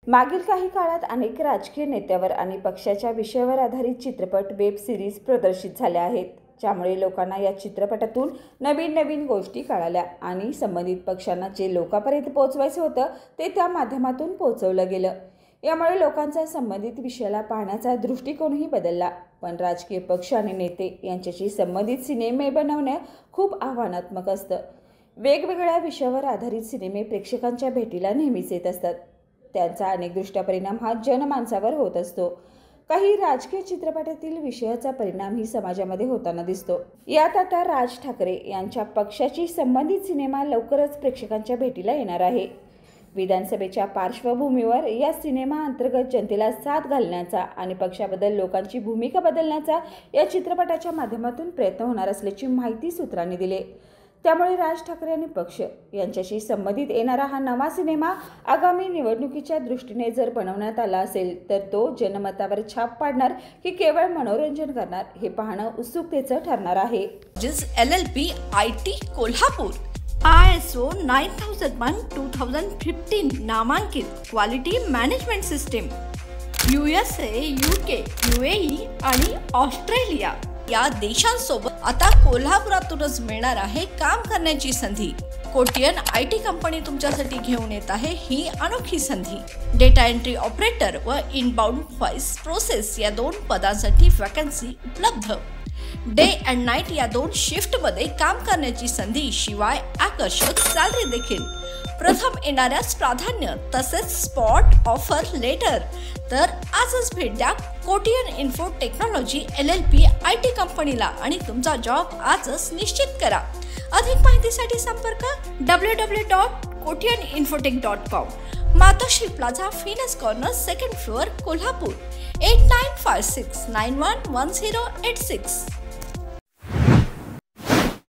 मागील काही काळात अनेक राजकीय नेत्यावर आणि पक्षाच्या विषयावर आधारित चित्रपट, वेब सिरीज प्रदर्शित झाल्या आहेत, ज्यामुळे लोकांना या चित्रपटातून नवीन गोष्टी कळाल्या आणि संबंधित पक्षांना जे लोकांपर्यंत पोहोचवायचं होतं ते त्या माध्यमातून पोहोचवलं गेलं। यामुळे लोकांचा संबंधित विषयाला पाहण्याचा दृष्टिकोनही बदलला। पण राजकीय पक्ष आणि नेते यांच्याशी संबंधित सिनेमे बनवणे खूप आव्हानात्मक असतं। वेगवेगळ्या विषयावर आधारित सिनेमे प्रेक्षकांच्या भेटीला नेहमीच येत असतात। त्यांचा अनेकदृष्ट्या परिणाम हा जनमानसावर होत असतो। काही राजकीय चित्रपटातील विषयाचा परिणाम ही समाजामध्ये होताना दिसतो। यात आता राज ठाकरे यांच्या पक्षाशी संबंधित सिनेमा लवकरच प्रेक्षकांच्या भेटीला येणार आहे। विधानसभेच्या पार्श्वभूमीवर या सिनेमा अंतर्गत जनतेला साथ घालण्याचा आणि पक्षाबद्दल लोकांची भूमिका बदलण्याचा या चित्रपटाच्या माध्यमातून प्रयत्न होणार असल्याची माहिती सूत्रांनी दिली। त्यामुळे राज ठाकरे आणि पक्ष यांच्याशी संबंधित येणारा हा नवा सिनेमा आगामी निवडणुकीच्या दृष्टीने जर बनवण्यात आला असेल तर तो जनमतावर छाप पाडणार की केवळ मनोरंजन करणार हे पाहणं उत्सुकतेचं ठरणार आहे। LLP IT कोल्हापूर ISO 9001:2015 नामांकित quality management system USA, UK, UAE आणि ऑस्ट्रेलिया या देशांसोबत आता कोल्हापुरातूनच मिळणार आहे काम करण्याची संधी। कोटियन IT कंपनी तुमच्यासाठी घेऊन येत आहे ही अनोखी संधी। डेटा एंट्री ऑपरेटर व इनबाउंड व्हॉइस प्रोसेस या 2 पदांसाठी वॅकन्सी उपलब्ध। डे अँड नाईट या 2 शिफ्ट मध्ये काम करण्याची संधी, शिवाय आकर्षक सॅलरी देखील। प्रथम येणाऱ्यास प्राधान्य तसेच स्पॉट ऑफर लेटर। तर आजच भेट द्या Kotian info technology LLP IT कंपनीला आणि तुमचा जॉब आजच निश्चित करा। अधिक माहितीसाठी संपर्क www.kotiyaninfotech.com, मातोश्री प्लाझा, फिनस कॉर्नर, 2nd फ्लोअर, कोल्हापूर 8956911086।